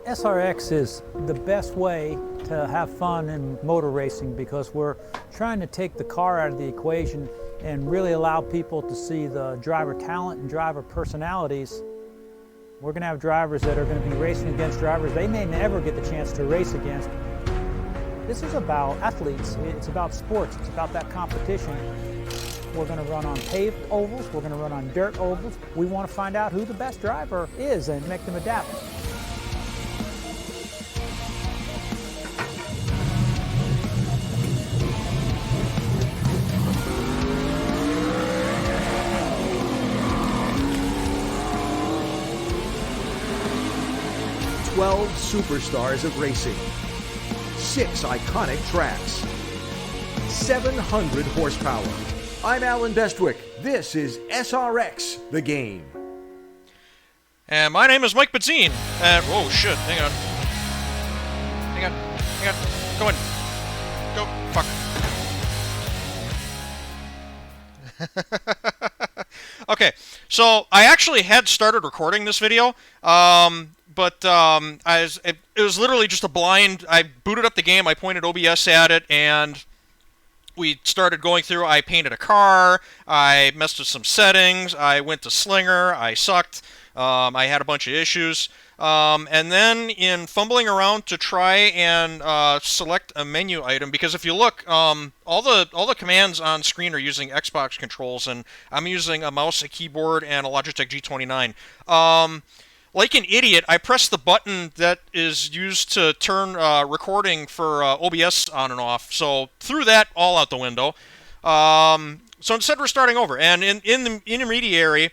SRX is the best way to have fun in motor racing because we're trying to take the car out of the equation and really allow people to see the driver talent and driver personalities. We're going to have drivers that are going to be racing against drivers they may never get the chance to race against. This is about athletes, it's about sports, it's about that competition. We're going to run on paved ovals, we're going to run on dirt ovals. We want to find out who the best driver is and make them adapt. Twelve superstars of racing, 6 iconic tracks, 700 horsepower. I'm Alan Bestwick. This is SRX, the game. And my name is Mike Benzine. Oh shit, hang on. Go in. Go, fuck. Okay, so I actually had started recording this video, but it was literally just a blind. I booted up the game, I pointed OBS at it, and we started going through. I painted a car, I messed with some settings, I went to Slinger, I sucked, I had a bunch of issues, and then in fumbling around to try and select a menu item, because if you look, all the commands on screen are using Xbox controls, and I'm using a mouse, a keyboard, and a Logitech G29. Like an idiot, I pressed the button that is used to turn recording for OBS on and off, so threw that all out the window. So instead we're starting over, and in the intermediary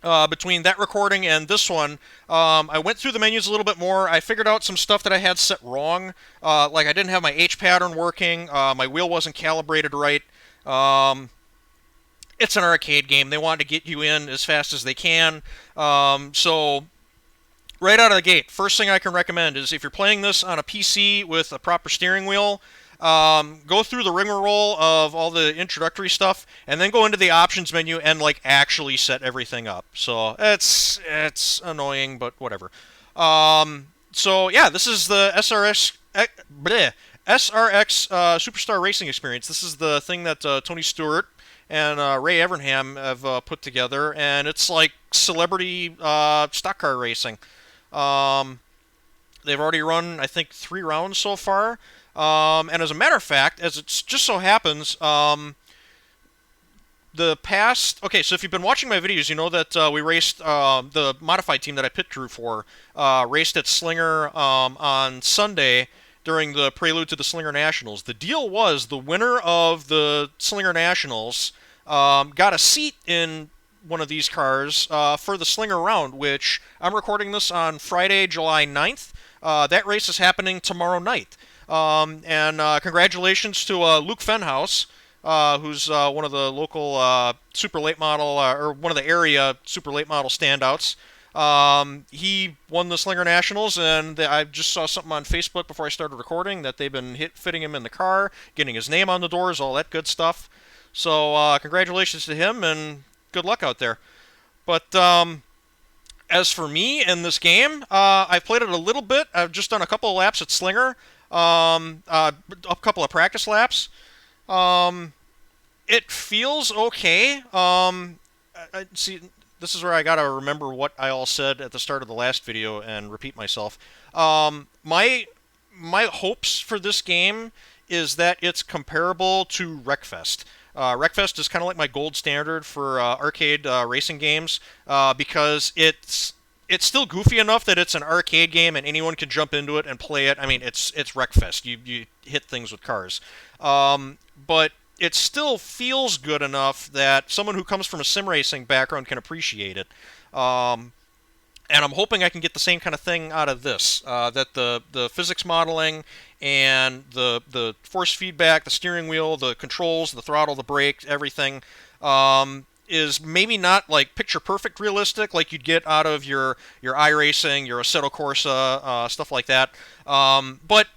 between that recording and this one, I went through the menus a little bit more. I figured out some stuff that I had set wrong, like I didn't have my H pattern working, my wheel wasn't calibrated right. It's an arcade game. They want to get you in as fast as they can. So right out of the gate, first thing I can recommend is if you're playing this on a PC with a proper steering wheel, go through the rigmarole of all the introductory stuff, and then go into the options menu and like actually set everything up. So it's annoying, but whatever. So yeah, this is the SRX Superstar Racing Experience. This is the thing that Tony Stewart and Ray Evernham have put together, and it's like celebrity stock car racing. They've already run, I think, 3 rounds so far, and as a matter of fact, as it just so happens, so if you've been watching my videos, you know that we raced, the modified team that I pit crew for, raced at Slinger on Sunday, during the prelude to the Slinger Nationals. The deal was the winner of the Slinger Nationals got a seat in one of these cars for the Slinger round, which I'm recording this on Friday, July 9th. That race is happening tomorrow night. And congratulations to Luke Fenhouse, who's one of the local super late model, or one of the area super late model standouts. He won the Slinger Nationals, and I just saw something on Facebook before I started recording that they've been fitting him in the car, getting his name on the doors, all that good stuff. So congratulations to him, and good luck out there. But as for me and this game, I've played it a little bit. I've just done a couple of laps at Slinger, a couple of practice laps. It feels okay. See, this is where I gotta remember what I all said at the start of the last video and repeat myself. My hopes for this game is that it's comparable to Wreckfest. Wreckfest is kind of like my gold standard for arcade racing games because it's still goofy enough that it's an arcade game and anyone can jump into it and play it. I mean, it's Wreckfest. You hit things with cars. But it still feels good enough that someone who comes from a sim racing background can appreciate it. And I'm hoping I can get the same kind of thing out of this, that the physics modeling and the force feedback, the steering wheel, the controls, the throttle, the brake, everything, is maybe not like picture-perfect realistic like you'd get out of your iRacing, your Assetto Corsa, stuff like that. But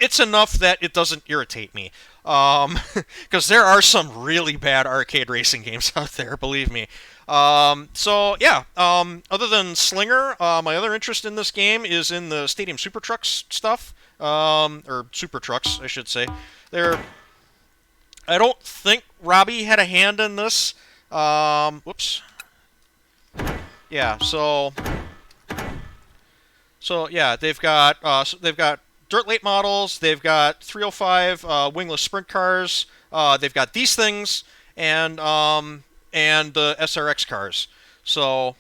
it's enough that it doesn't irritate me. Because there are some really bad arcade racing games out there, believe me. So yeah, other than Slinger, my other interest in this game is in the Stadium Super Trucks stuff, or Super Trucks, I should say. I don't think Robbie had a hand in this. Whoops. Yeah, so yeah, they've got dirt late models, they've got 305 wingless sprint cars, they've got these things, and the SRX cars. So,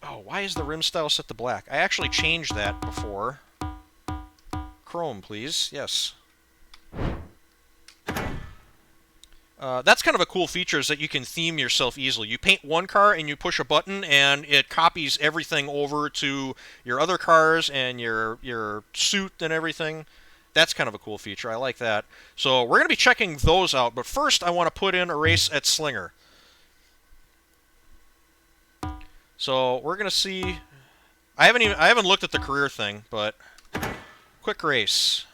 oh, why is the rim style set to black? I actually changed that before. Chrome, please. Yes. That's kind of a cool feature, is that you can theme yourself easily. You paint one car and you push a button and it copies everything over to your other cars and your suit and everything. That's kind of a cool feature. I like that. So we're going to be checking those out, but first I want to put in a race at Slinger. So we're going to see. I haven't looked at the career thing, but quick race.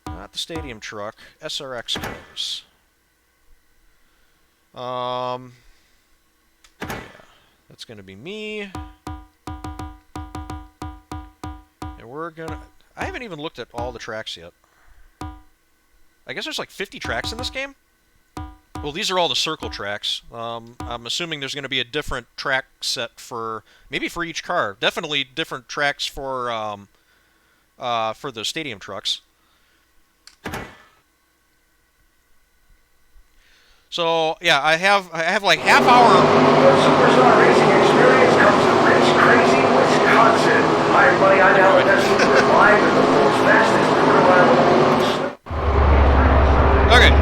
Not the stadium truck, SRX cars. Yeah, that's going to be me. And we're going to... I haven't even looked at all the tracks yet. I guess there's like 50 tracks in this game? Well, these are all the circle tracks. I'm assuming there's going to be a different track set for... maybe for each car. Definitely different tracks for the stadium trucks. So yeah, I have like half hour. The Superstar Racing Experience comes to rich, crazy Wisconsin. Hi everybody, I'm Alan Beswick. We're live at the world's fastest quarter mile. Okay.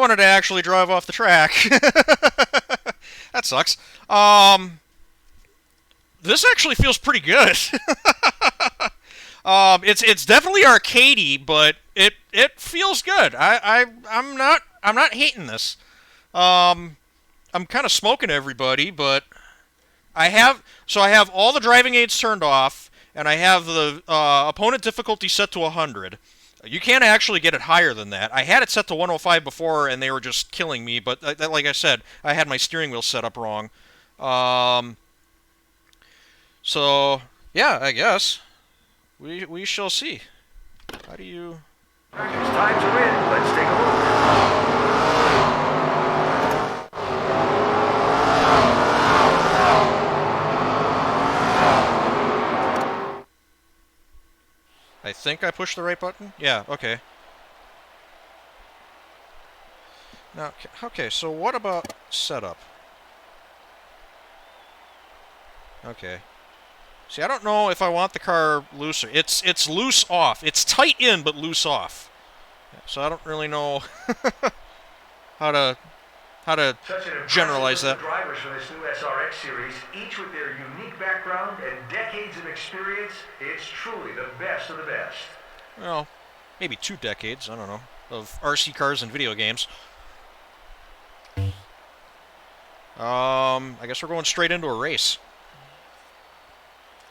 wanted to actually drive off the track. That sucks. This actually feels pretty good. It's definitely arcadey, but it feels good. I'm not hating this. I'm kind of smoking everybody, but I have all the driving aids turned off, and I have the opponent difficulty set to 100. You can't actually get it higher than that. I had it set to 105 before, and they were just killing me. But like I said, I had my steering wheel set up wrong. So yeah, I guess we shall see. How do you? It's time to win. Let's take a look. I think I pushed the right button. Yeah. Okay. Now, okay. So what about setup? Okay. See, I don't know if I want the car looser. It's loose off. It's tight in, but loose off. So I don't really know how to generalize that. Drivers for this new SRX series, each with their unique background and decades of experience. It's truly the best of the best. Well, maybe 2 decades. I don't know, of RC cars and video games. I guess we're going straight into a race.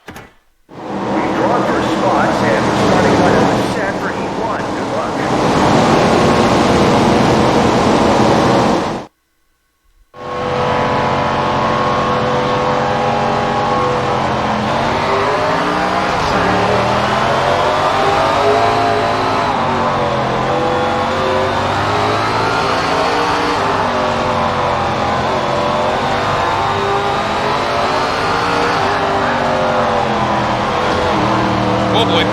We've drawn for spots and the starting lineup is set for Heat 1. Good luck. Oh boy.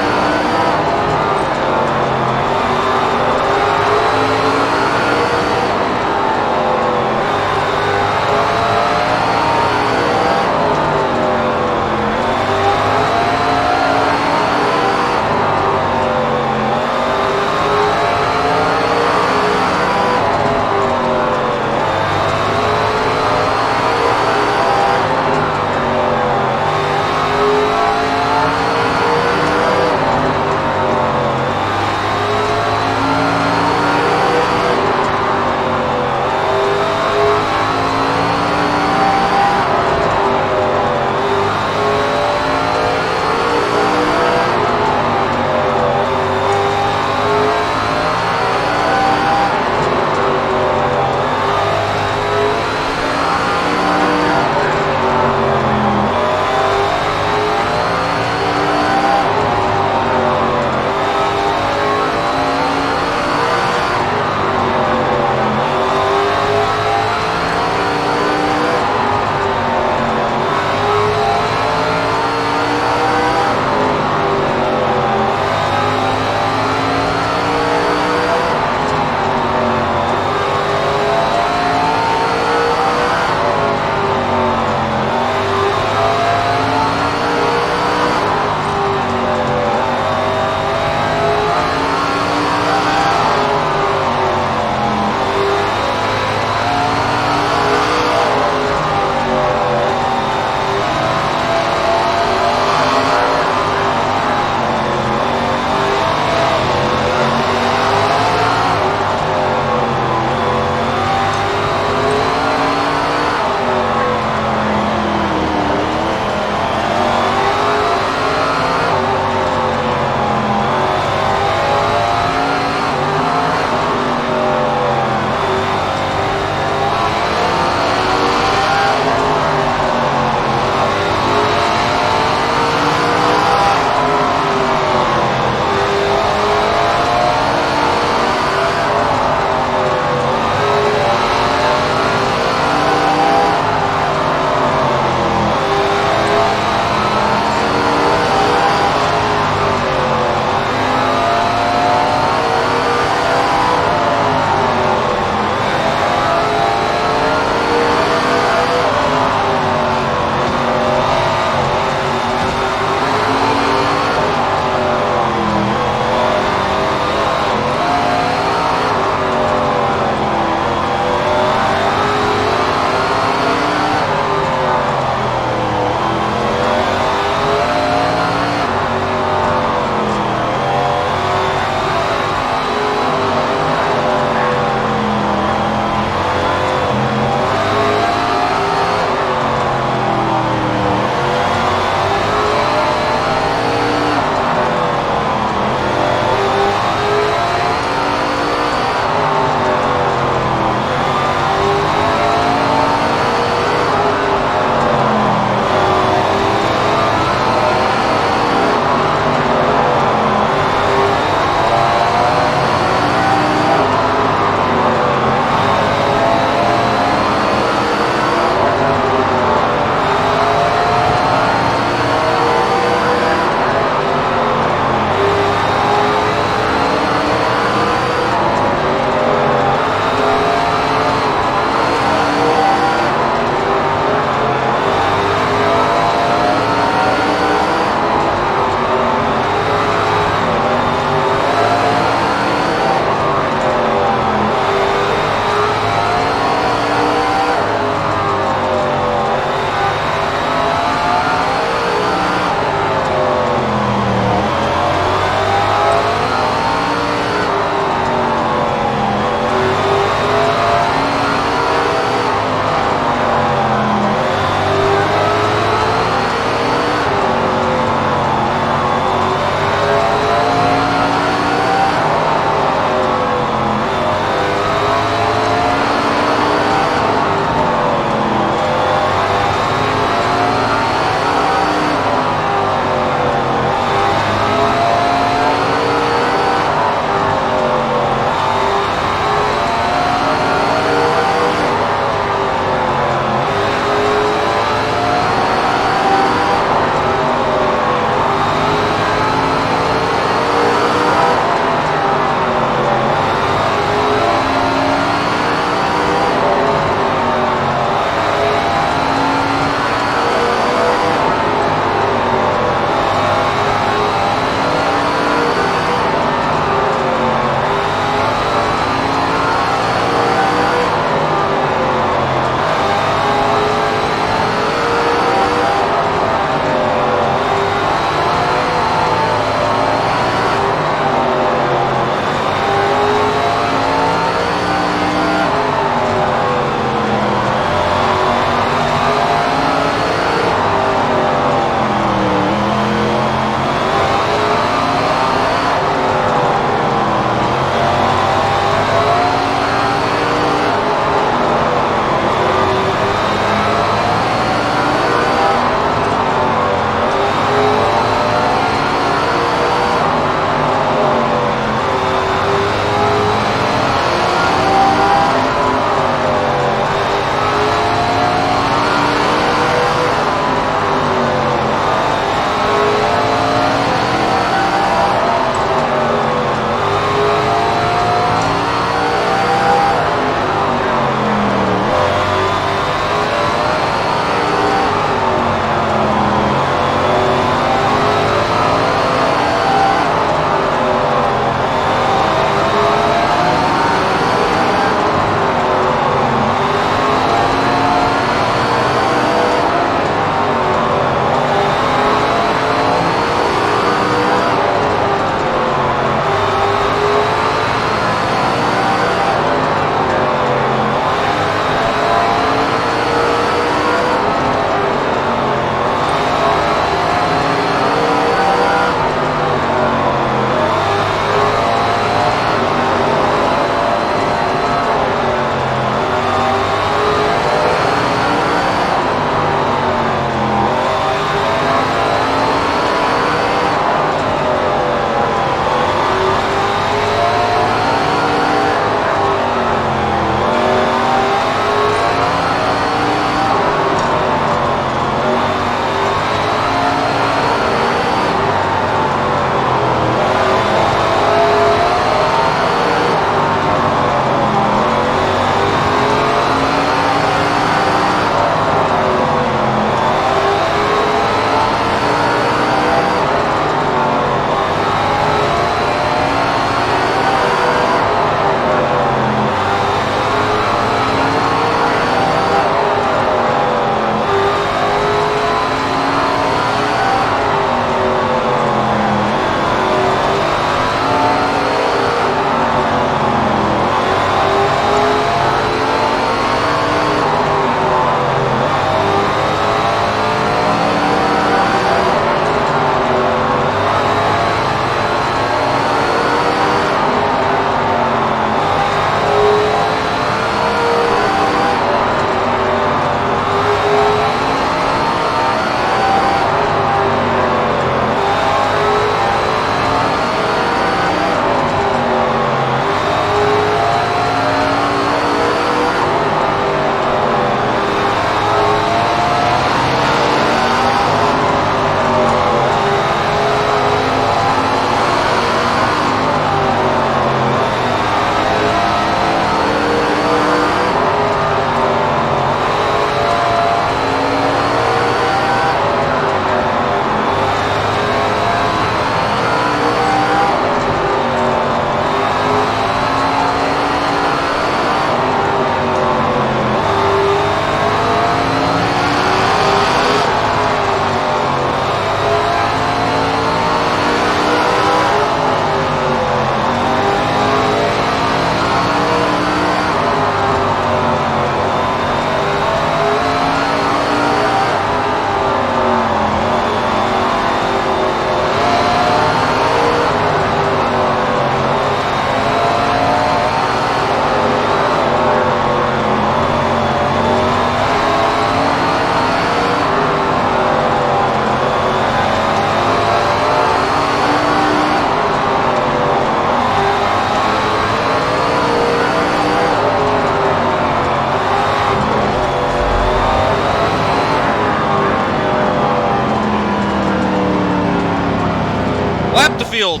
Lap the field.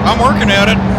I'm working at it.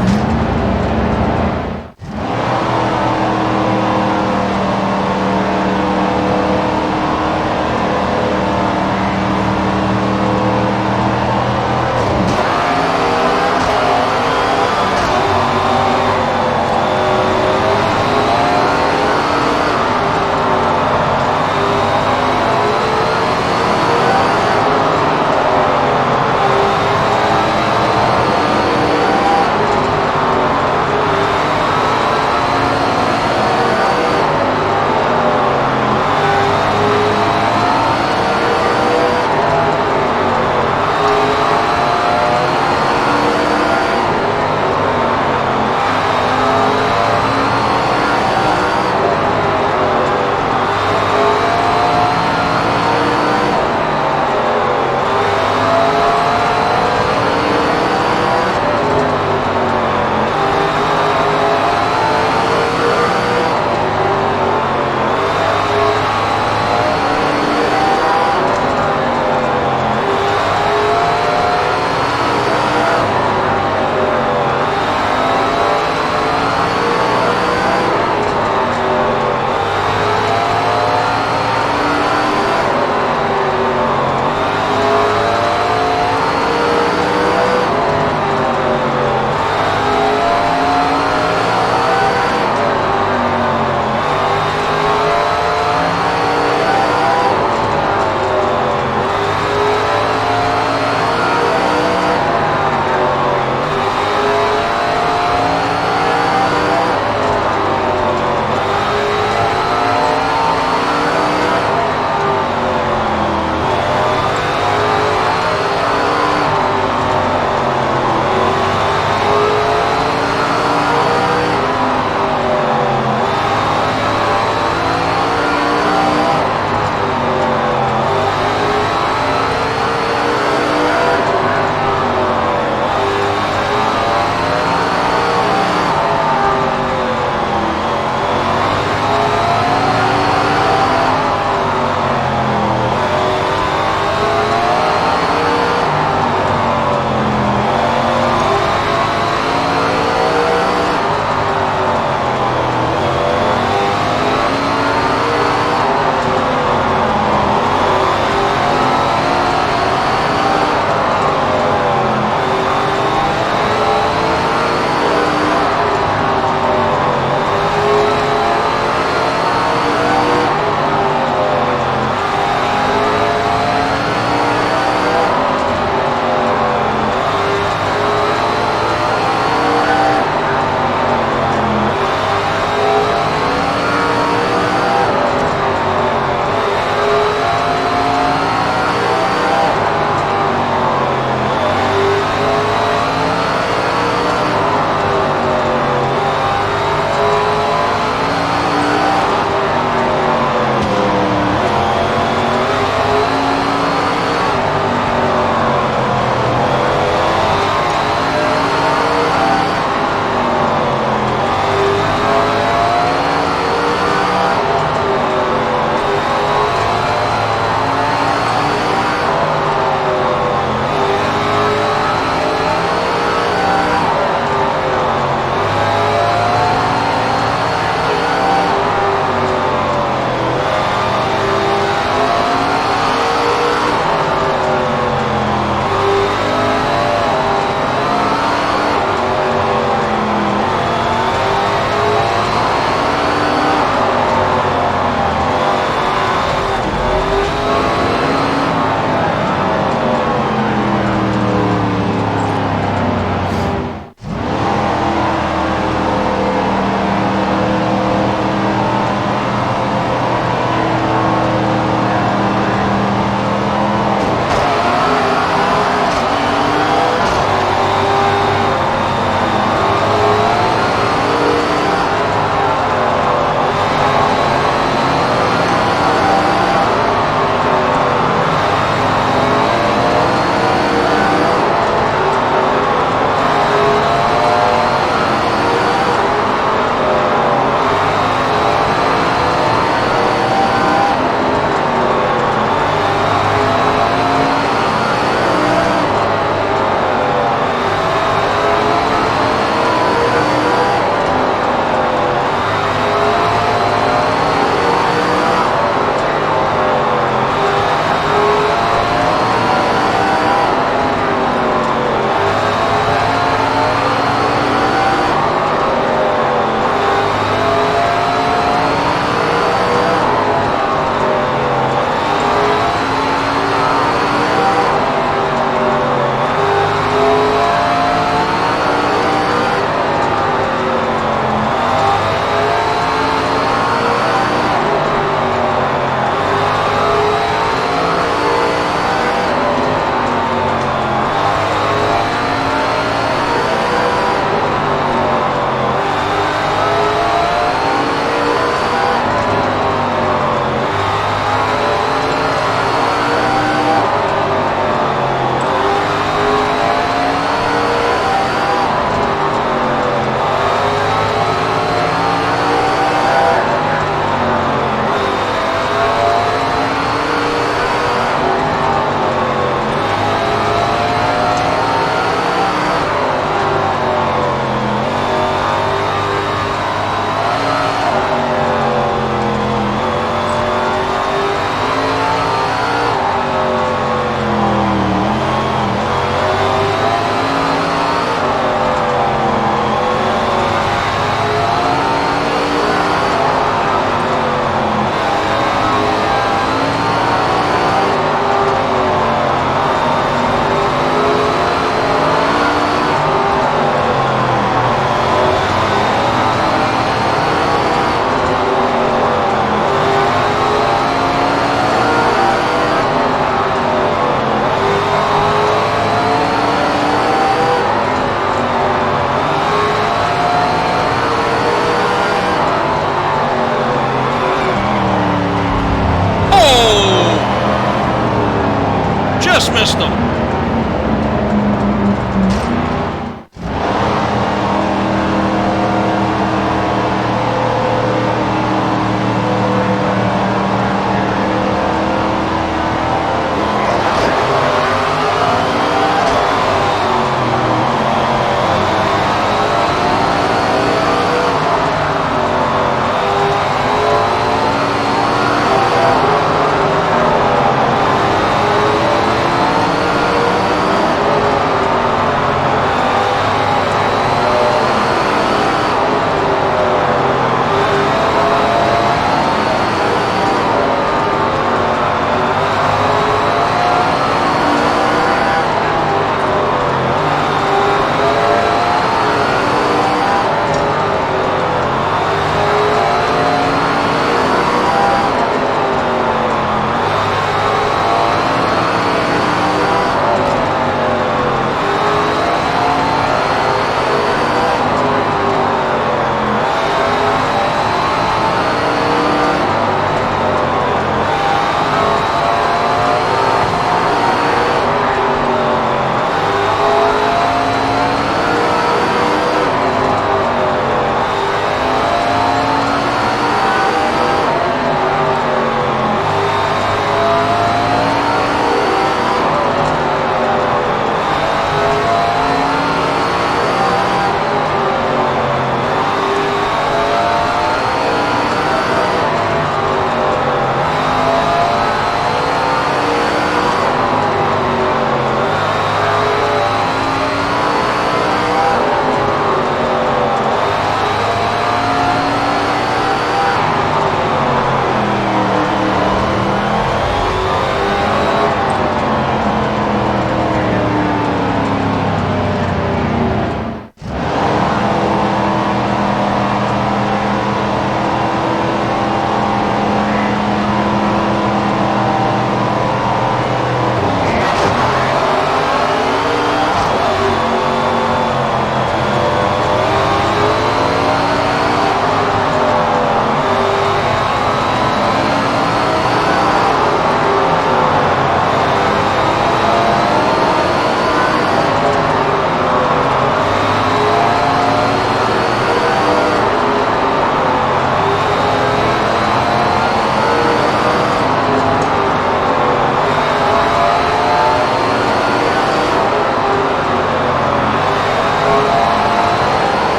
just missed him.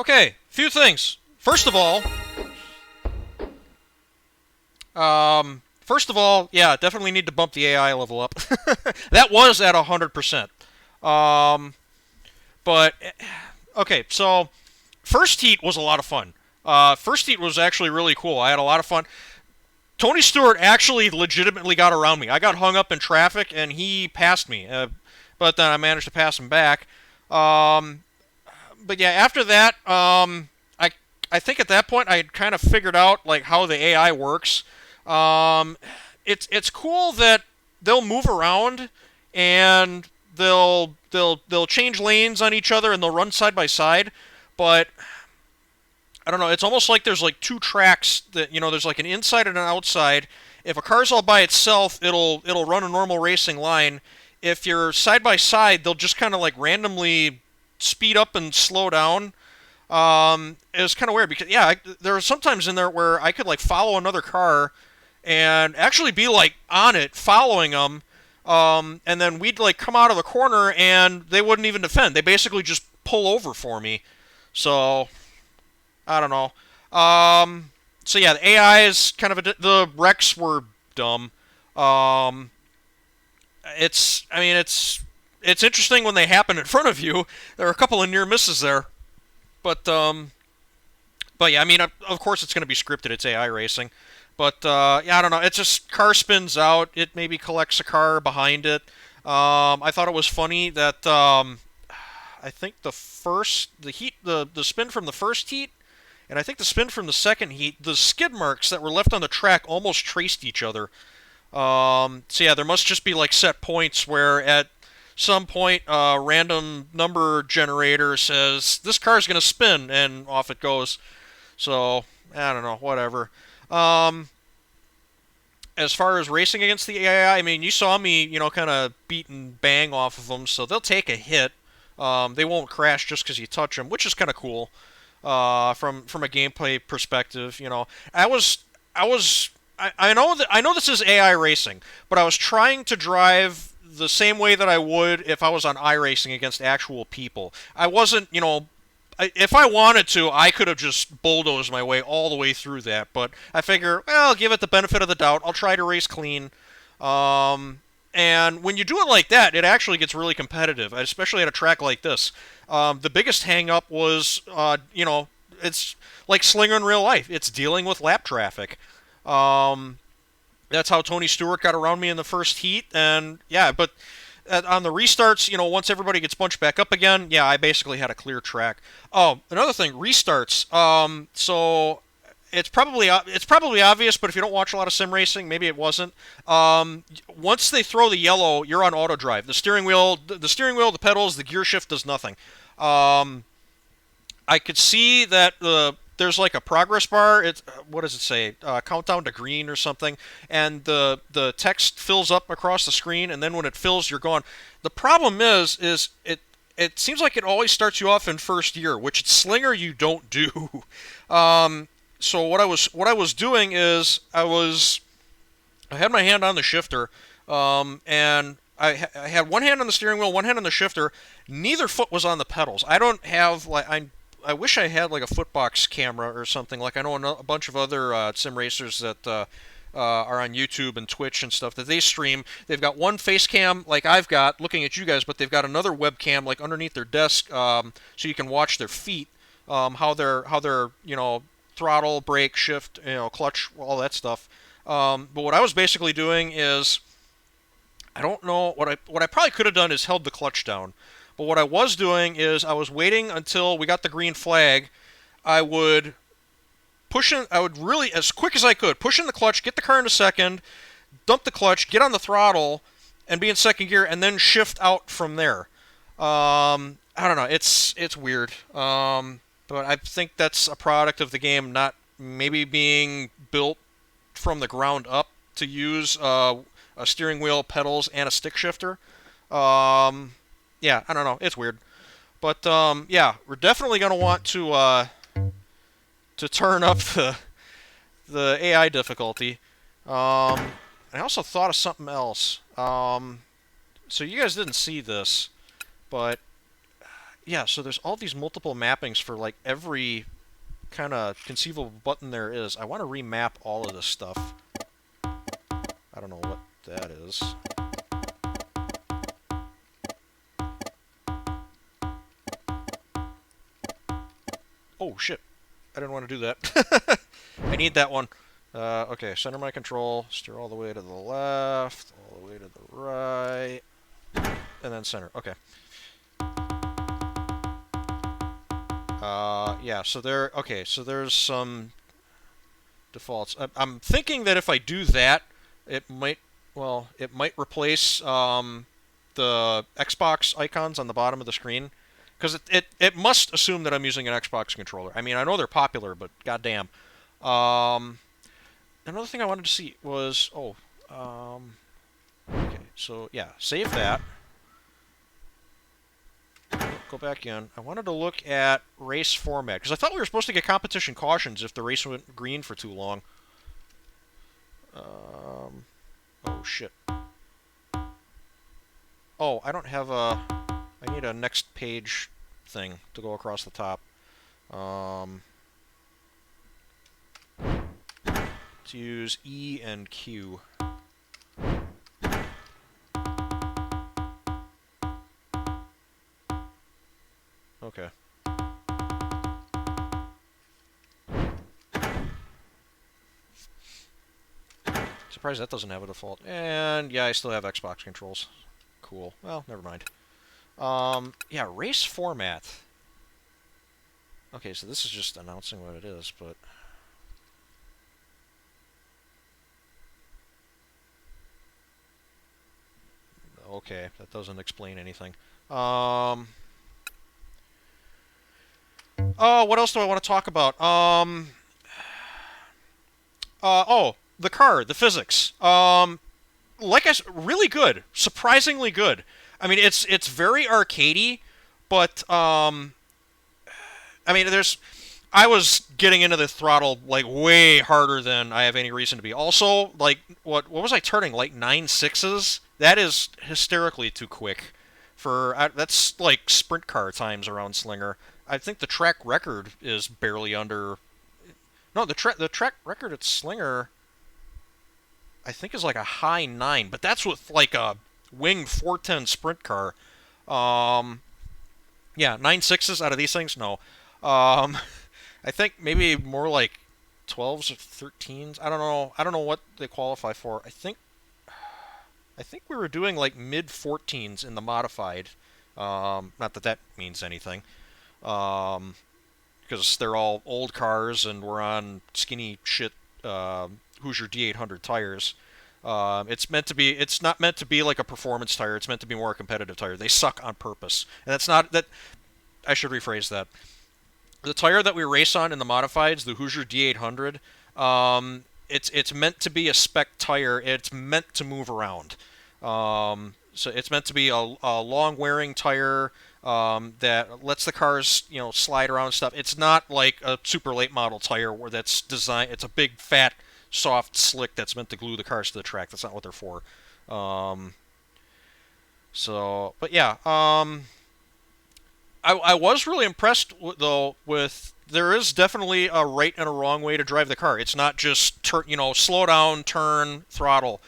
Okay, few things. First of all, yeah, definitely need to bump the AI level up. That was at 100%. But okay, so first heat was a lot of fun. First heat was actually really cool. I had a lot of fun. Tony Stewart actually legitimately got around me. I got hung up in traffic, and he passed me. But then I managed to pass him back. But yeah, after that, I think at that point I had kind of figured out like how the AI works. It's cool that they'll move around and they'll change lanes on each other and they'll run side by side, but I don't know, it's almost like there's like two tracks that, there's like an inside and an outside. If a car's all by itself, it'll run a normal racing line. If you're side by side, they'll just kind of like randomly speed up and slow down. It was kind of weird because there were sometimes in there where I could like follow another car and actually be like on it following them. And then we'd like come out of the corner and they wouldn't even defend. They basically just pull over for me. So I don't know. So yeah, the AI is kind of the wrecks were dumb. It's interesting when they happen in front of you. There are a couple of near misses there, but yeah, I mean, of course it's going to be scripted. It's AI racing, but yeah, I don't know. It's just car spins out. It maybe collects a car behind it. I thought it was funny that I think the spin from the first heat. And I think the spin from the second heat, the skid marks that were left on the track almost traced each other. So yeah, there must just be like set points where at some point a random number generator says, this car's going to spin, and off it goes. So, I don't know, whatever. As far as racing against the AI, I mean, you saw me, kind of beat and bang off of them, so they'll take a hit. They won't crash just because you touch them, which is kind of cool. From a gameplay perspective, I know this is AI racing, but I was trying to drive the same way that I would if I was on iRacing against actual people. I wasn't, if I wanted to, I could have just bulldozed my way all the way through that, but I figure, well, I'll give it the benefit of the doubt. I'll try to race clean. And when you do it like that, it actually gets really competitive, especially at a track like this. The biggest hang-up was, it's like Slinger in real life. It's dealing with lap traffic. That's how Tony Stewart got around me in the first heat. And, yeah, but on the restarts, once everybody gets bunched back up again, yeah, I basically had a clear track. Oh, another thing, restarts. So it's probably obvious, but if you don't watch a lot of sim racing, maybe it wasn't. Once they throw the yellow, you're on auto drive. The steering wheel, the pedals, the gear shift does nothing. I could see that there's like a progress bar. What does it say? Countdown to green or something. And the text fills up across the screen, and then when it fills, you're gone. The problem is it seems like it always starts you off in first gear, which at Slinger you don't do. So what I was doing is I had my hand on the shifter, and I had one hand on the steering wheel, one hand on the shifter. Neither foot was on the pedals. I don't have I wish I had like a footbox camera or something. Like I know a bunch of other sim racers that are on YouTube and Twitch and stuff that they stream. They've got one face cam like I've got looking at you guys, but they've got another webcam like underneath their desk, so you can watch their feet, how they're throttle, brake, shift, clutch, all that stuff. But what I was basically doing is, I don't know, what I probably could have done is held the clutch down. But what I was doing is I was waiting until we got the green flag. I would really, as quick as I could, push in the clutch, get the car into second, dump the clutch, get on the throttle, and be in second gear, and then shift out from there. I don't know, it's weird. But I think that's a product of the game not maybe being built from the ground up to use a steering wheel, pedals, and a stick shifter. Yeah, I don't know. It's weird. But, yeah, we're definitely going to want to turn up the AI difficulty. I also thought of something else. So you guys didn't see this, but yeah, so there's all these multiple mappings for like every kind of conceivable button there is. I want to remap all of this stuff. I don't know what that is. Oh shit, I didn't want to do that. I need that one. Okay, center my control, steer all the way to the left, all the way to the right, and then center. Okay. Yeah, so there, okay, so there's some defaults. I'm thinking that if I do that, it might, well, it might replace the Xbox icons on the bottom of the screen. Because it must assume that I'm using an Xbox controller. I mean, I know they're popular, but goddamn. Another thing I wanted to see was, okay, so yeah, save that. Go back in. I wanted to look at race format, because I thought we were supposed to get competition cautions if the race went green for too long. Oh, shit. Oh, I don't have a... I need a next page thing to go across the top. To use E and Q. Okay. Surprised that doesn't have a default. And yeah, I still have Xbox controls. Cool. Well, never mind. Yeah, race format. Okay, so this is just announcing what it is, but... Okay, that doesn't explain anything. Oh, what else do I want to talk about? Oh, the car, the physics. Like I said, really good, surprisingly good. I mean, it's very arcadey, but I mean, I was getting into the throttle like way harder than I have any reason to be. Also, like what was I turning? Like 9.6s? That is hysterically too quick. That's like sprint car times around Slinger. I think the track record is barely under. No, the track record at Slinger, I think, is like a high 9, but that's with like a winged 410 sprint car. Yeah, 9.6s out of these things, no. I think maybe more like 12s or 13s. I don't know. I don't know what they qualify for. I think we were doing like mid 14s in the modified. Not that that means anything. Because they're all old cars and we're on skinny shit Hoosier D800 tires. It's meant to be. It's not meant to be like a performance tire. It's meant to be more a competitive tire. They suck on purpose, and that's not that. I should rephrase that. The tire that we race on in the modifieds, the Hoosier D800, it's meant to be a spec tire. It's meant to move around. So it's meant to be a long-wearing tire that lets the cars, slide around and stuff. It's not like a super late model tire where that's designed. It's a big, fat, soft slick that's meant to glue the cars to the track. That's not what they're for. But yeah, I was really impressed though with. There is definitely a right and a wrong way to drive the car. It's not just slow down, turn, throttle.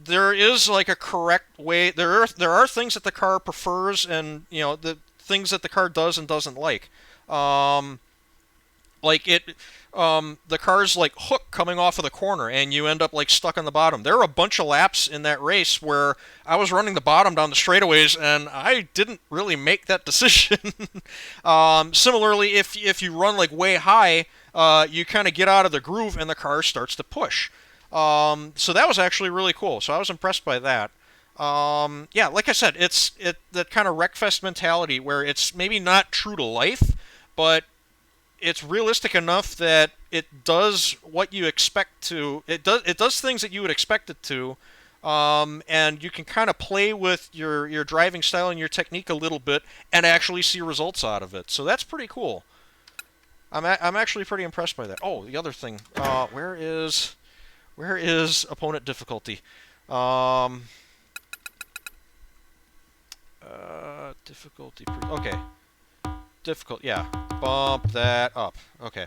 There is like a correct way. There are things that the car prefers, and the things that the car does and doesn't like. The car's like hook coming off of the corner, and you end up like stuck on the bottom. There are a bunch of laps in that race where I was running the bottom down the straightaways, and I didn't really make that decision. Similarly, if you run like way high, you kind of get out of the groove, and the car starts to push. So that was actually really cool. So I was impressed by that. Yeah, like I said, it's that kind of Wreckfest mentality where it's maybe not true to life, but it's realistic enough that it does what you expect to. It does things that you would expect it to, and you can kind of play with your driving style and your technique a little bit and actually see results out of it. So that's pretty cool. I'm actually pretty impressed by that. Oh, the other thing. Where is opponent difficulty? Difficulty. Okay. difficult. Yeah, bump that up. Okay.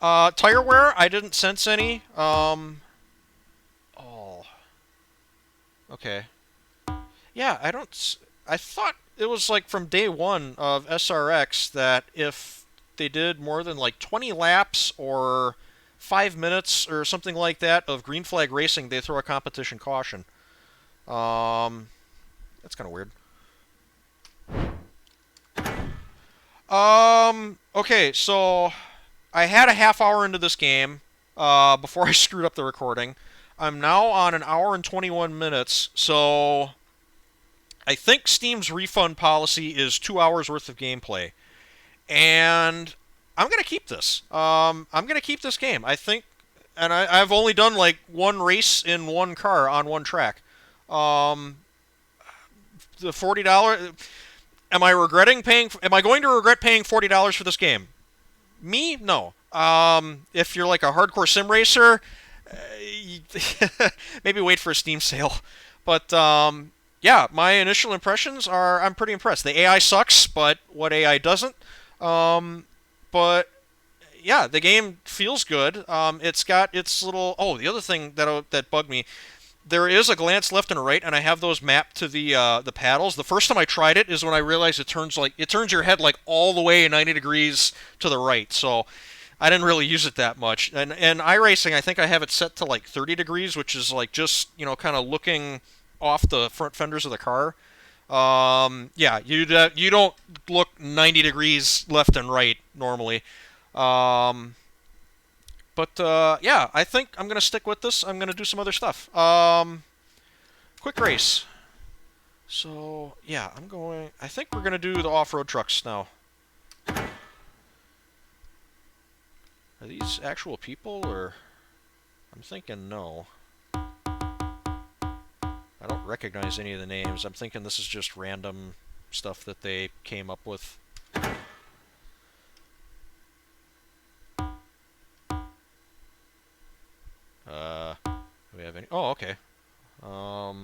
Tire wear, I didn't sense any. Oh. Okay. Yeah, I thought it was like from day one of SRX that if they did more than like 20 laps or 5 minutes or something like that of green flag racing, they throw a competition caution. That's kind of weird. Okay, so I had a half hour into this game before I screwed up the recording. I'm now on an hour and 21 minutes, so I think Steam's refund policy is 2 hours worth of gameplay. And I'm going to keep this. I'm going to keep this game. I think, and I've only done like one race in one car on one track. The $40, am I regretting paying, am I going to regret paying $40 for this game? Me? No. If you're like a hardcore sim racer, maybe wait for a Steam sale. But yeah, my initial impressions are I'm pretty impressed. The AI sucks, but what AI doesn't? But yeah, the game feels good. It's got its little. Oh, the other thing that bugged me. There is a glance left and right, and I have those mapped to the paddles. The first time I tried it is when I realized it turns your head like all the way 90 degrees to the right. So I didn't really use it that much. And iRacing, I think I have it set to like 30 degrees, which is like just kind of looking off the front fenders of the car. Yeah, you don't look 90 degrees left and right normally. But yeah, I think I'm going to stick with this. I'm going to do some other stuff. Quick race. So, yeah, I think we're going to do the off-road trucks now. Are these actual people, or... I'm thinking no. I don't recognize any of the names. I'm thinking this is just random stuff that they came up with. Do we have any? Oh, okay. Yeah,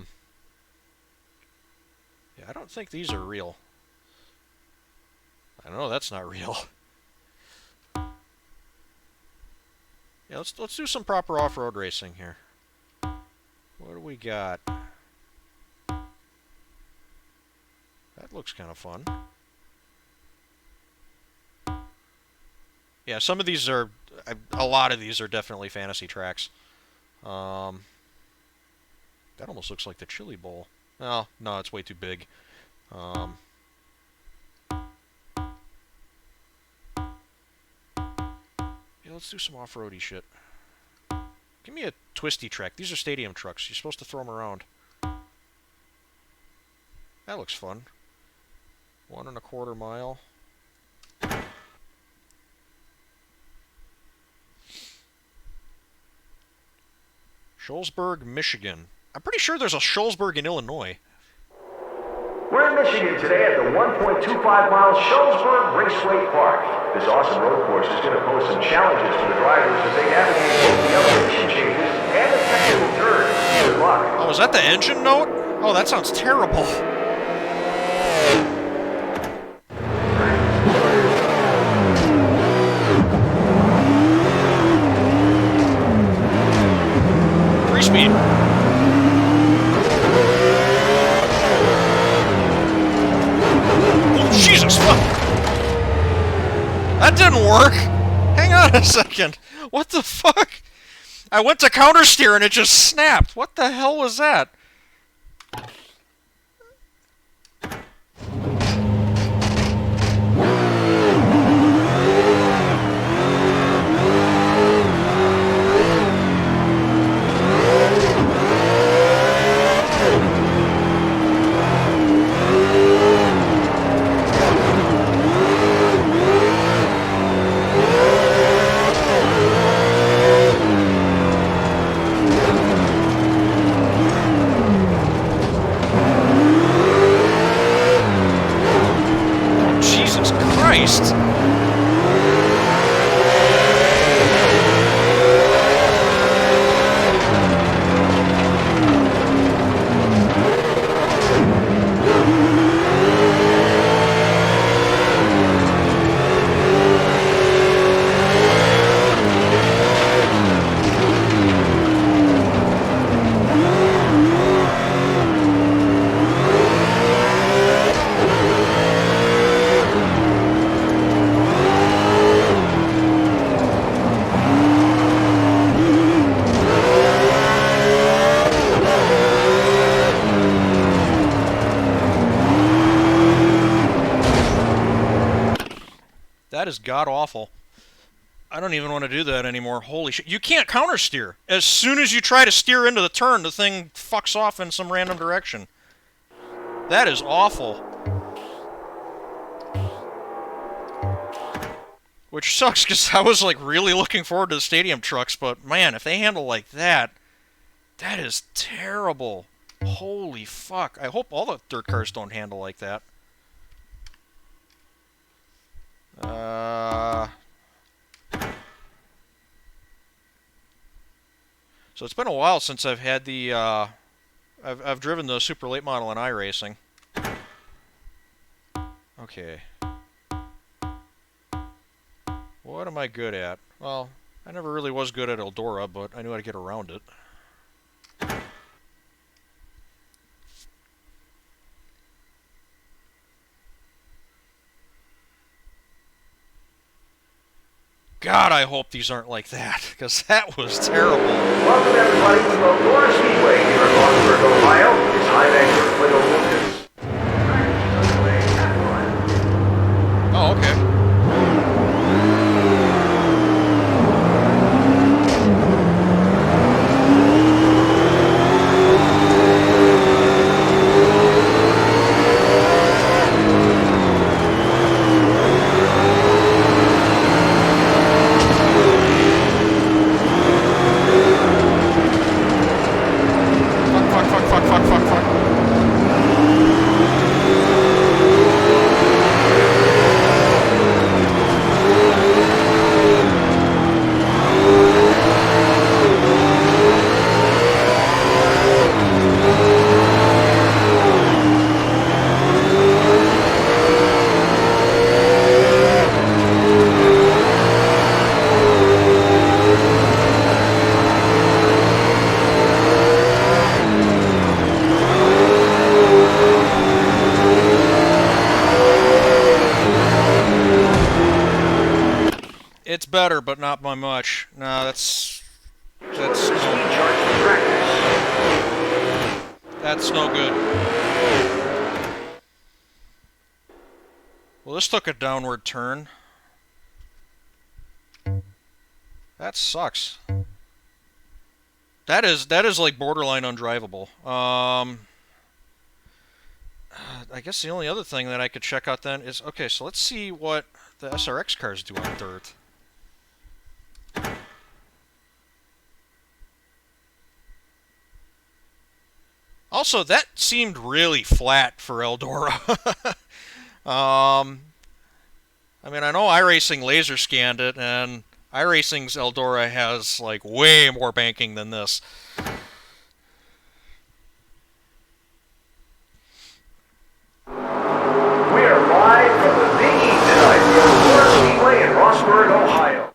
I don't think these are real. I know that's not real. Yeah, let's do some proper off-road racing here. What do we got? That looks kind of fun. Yeah, some of these are... a lot of these are definitely fantasy tracks. That almost looks like the Chili Bowl. Oh, no, it's way too big. Yeah, let's do some off-roady shit. Give me a twisty track. These are stadium trucks. You're supposed to throw them around. That looks fun. 1.25 mile. Shullsburg, Michigan. I'm pretty sure there's a Shullsburg in Illinois. We're in Michigan today at the 1.25-mile Shullsburg Raceway Park. This awesome road course is going to pose some challenges for the drivers as they navigate both the elevation changes and the technical turns. Good luck. Oh, is that the engine note? Oh, that sounds terrible. Speed. Oh, Jesus, fuck! That didn't work! Hang on a second. What the fuck? I went to counter steer and it just snapped. What the hell was that? that is god-awful. I don't even want to do that anymore. Holy shit. You can't counter steer. As soon as you try to steer into the turn, the thing fucks off in some random direction. That is awful. Which sucks, because I was, like, really looking forward to the stadium trucks, but, man, if they handle like that, that is terrible. Holy fuck. I hope all the dirt cars don't handle like that. So it's been a while since I've had the, I've driven the super late model in iRacing. Okay. What am I good at? Well, I never really was good at Eldora, but I knew how to get around it. God, I hope these aren't like that, because that was terrible. Welcome everybody to Slinger Speedway here in Lawrenceburg, Ohio. It's high anchor for the Lucas. Oh, okay. It's better, but not by much. No, that's no good. Well, this took a downward turn. That sucks. That is like borderline undrivable. I guess the only other thing that I could check out then is, okay, so let's see what the SRX cars do on dirt. Also, that seemed really flat for Eldora. I mean, I know iRacing laser scanned it, and iRacing's Eldora has, like, way more banking than this. We are live from the Big E tonight from Slinger Speedway in Rossburg, Ohio.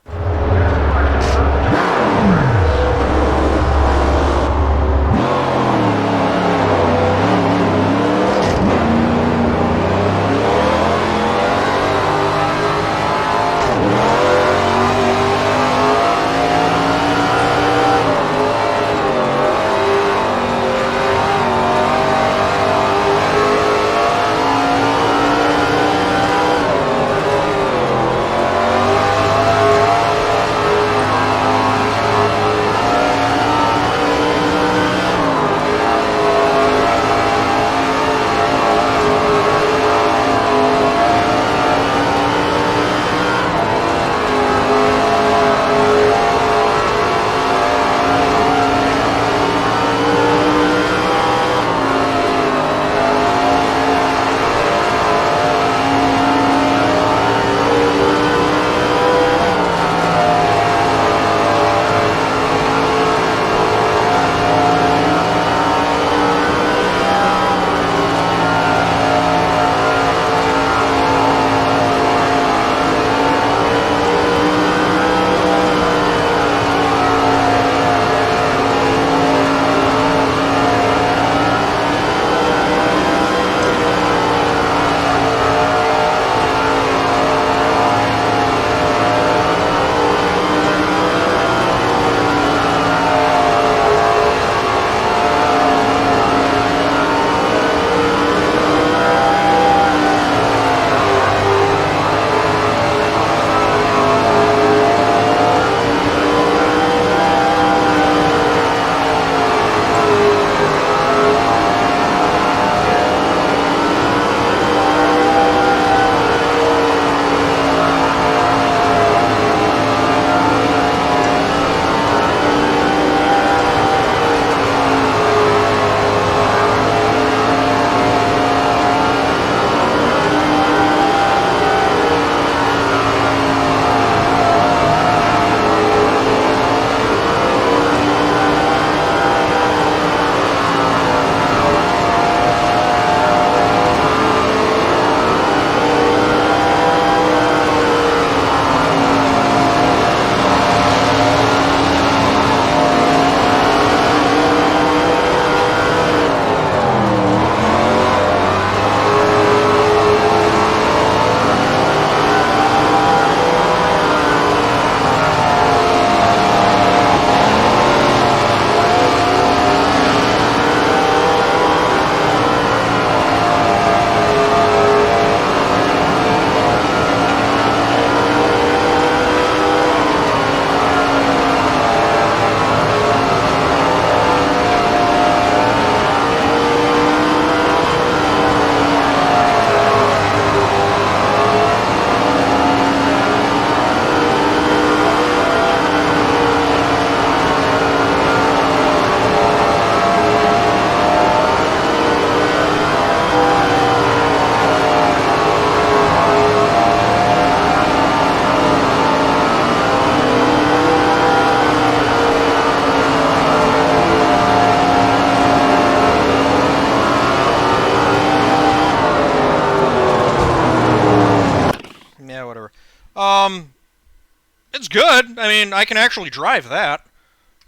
It's good. I mean, I can actually drive that.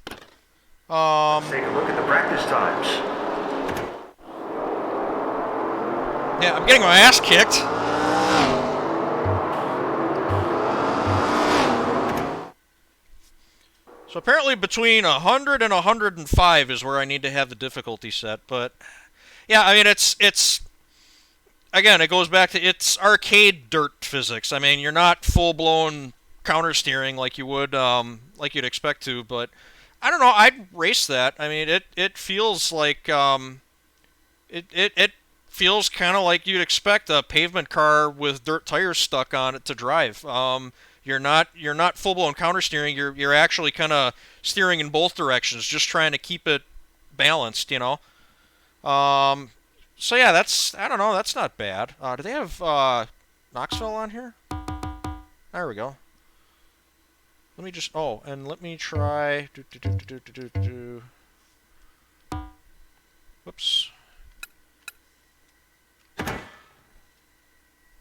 Let's take a look at the practice times. Yeah, I'm getting my ass kicked. So apparently between 100 and 105 is where I need to have the difficulty set. But yeah, I mean, it's again, it goes back to it's arcade dirt physics. I mean, you're not full-blown counter steering like you would, like you'd expect to. But I don't know. I'd race that. I mean, it feels like it feels kind of like you'd expect a pavement car with dirt tires stuck on it to drive. You're not full-blown counter steering. You're actually kind of steering in both directions, just trying to keep it balanced, you know. So yeah, I don't know, that's not bad. Do they have Knoxville on here? There we go. Let me just and let me try. Whoops.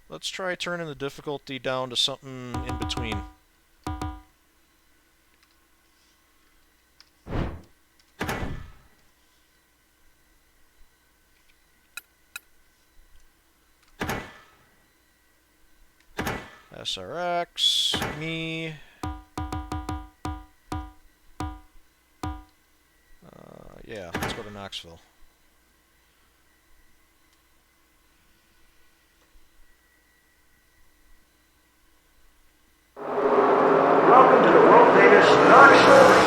Let's try turning the difficulty down to something in between. SRX, me. Yeah, let's go to Knoxville. Welcome to the world famous Knoxville.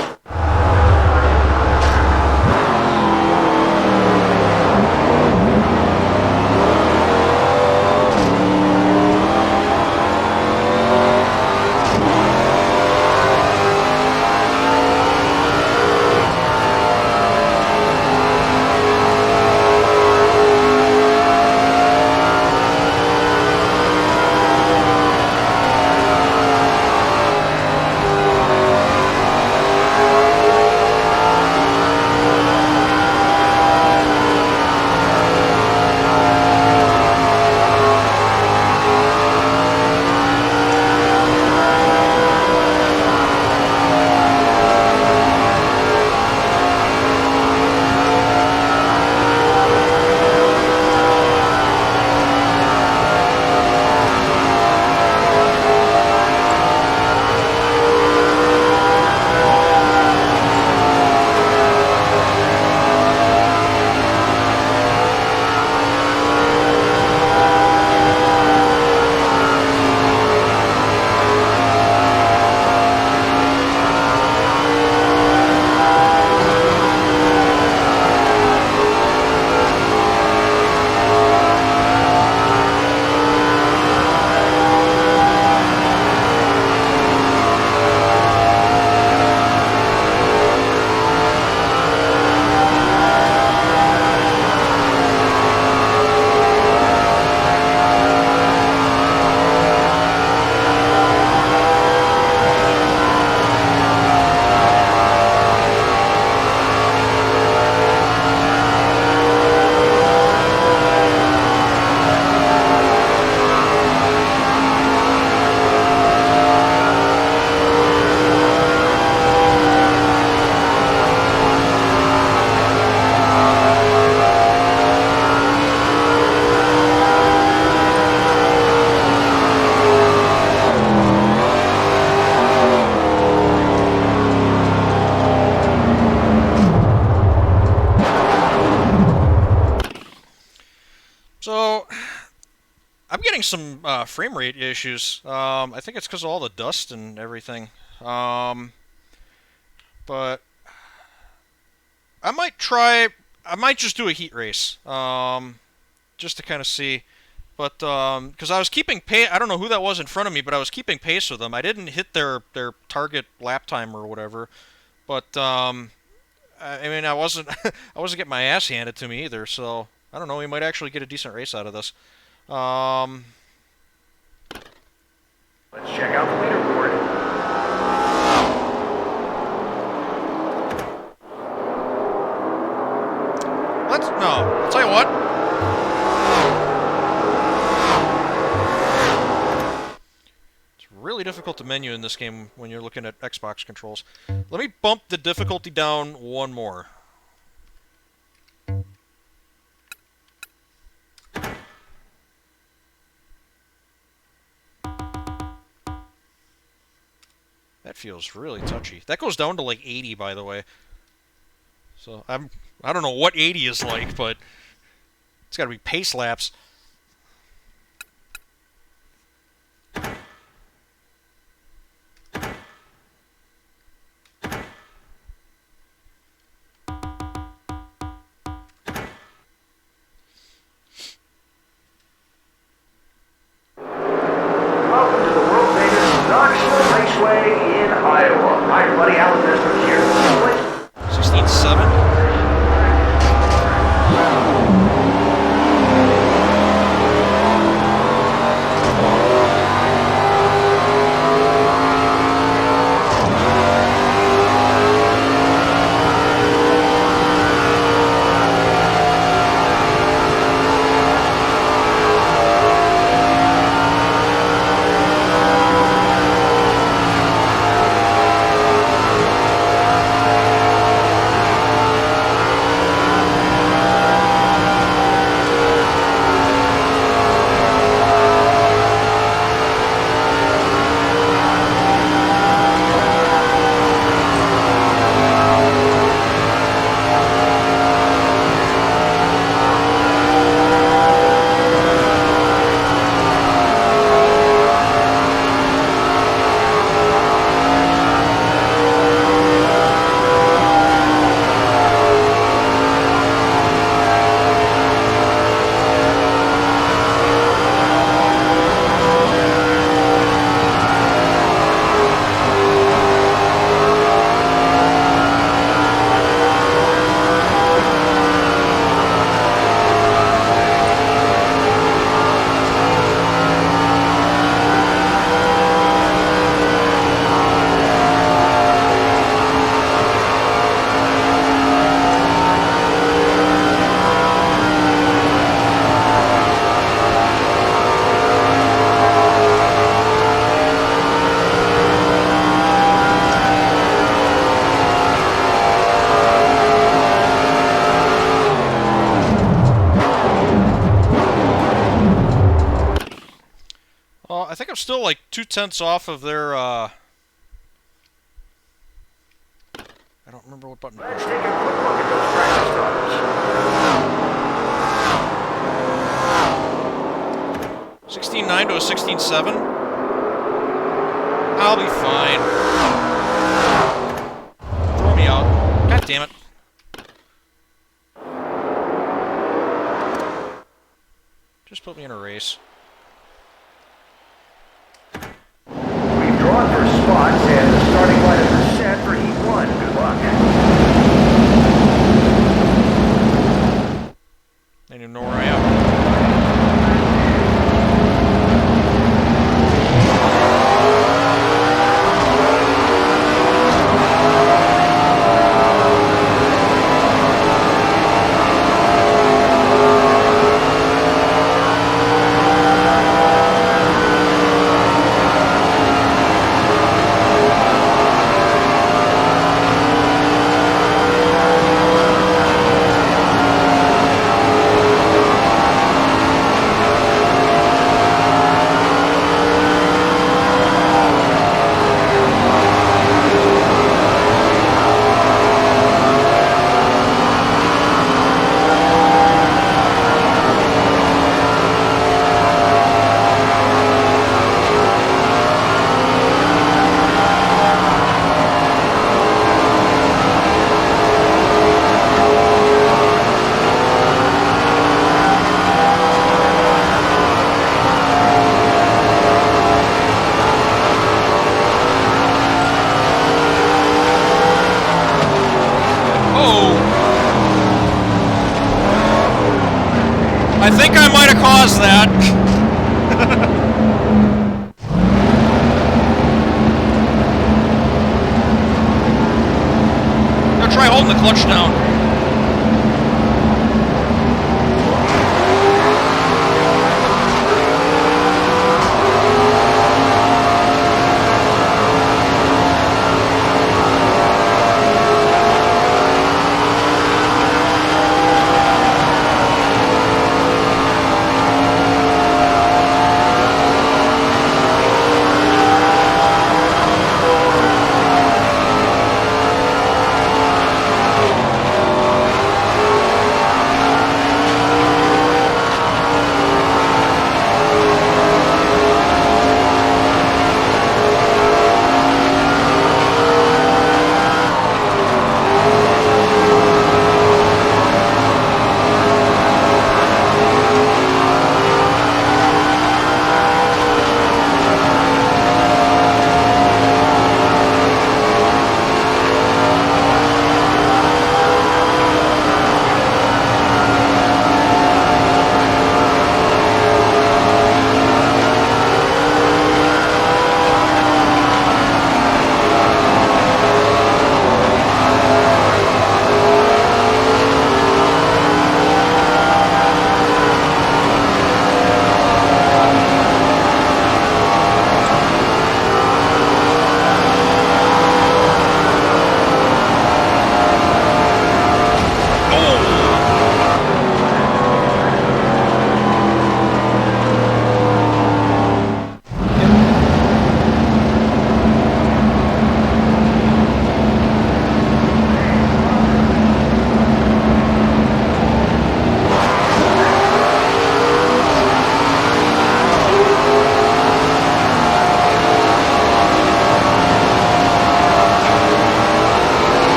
So, I'm getting some frame rate issues. I think it's because of all the dust and everything. But I might just do a heat race, just to kind of see. But because I was keeping pace, I don't know who that was in front of me, but I was keeping pace with them. I didn't hit their target lap time or whatever. But I mean, I wasn't I wasn't getting my ass handed to me either. So I don't know. We might actually get a decent race out of this. Let's check out the leaderboard. I'll tell you what. It's really really difficult to menu in this game when you're looking at Xbox controls. Let me bump the difficulty down one more. That feels really touchy. That goes down to like 80, by the way. So I don't know what 80 is like, but it's got to be pace laps. Welcome to the world famous Knoxville Raceway in Iowa. Hi everybody, Alan Desmond here. 16.7. I think I'm still like 0.2 off of their, I don't remember what button to Let's push. take a quick look at those practice times. 16.9 to a 16.7. I'll be fine. Throw me out. God damn it. Just put me in a race. We've drawn for spots, and the starting lineup is set for Heat 1. Good luck. I don't even know where I am. I think I might have caused that. Gonna try holding the clutch down.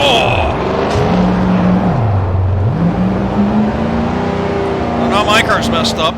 Oh! Well, now my car's messed up.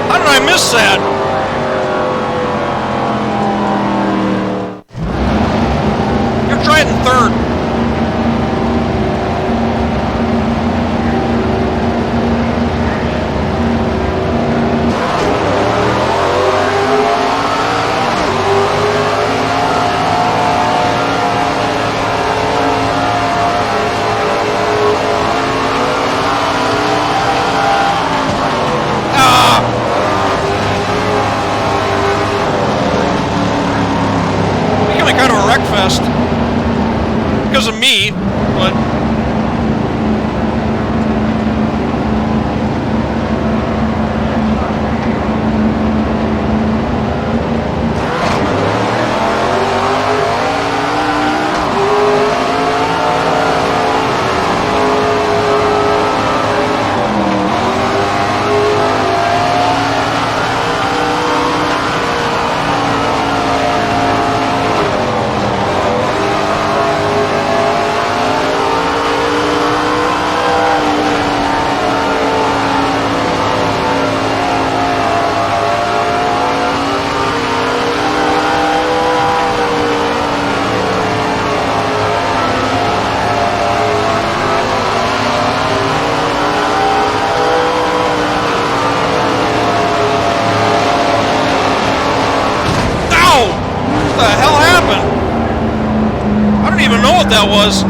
How did I miss that? You're trying in third. Because of me, but that was.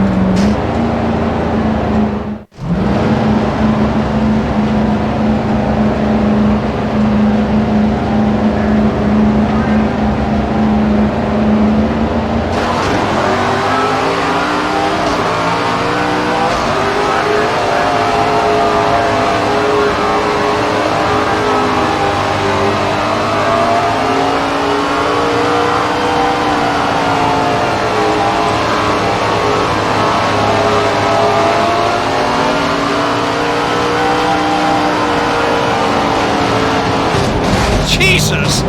Jesus!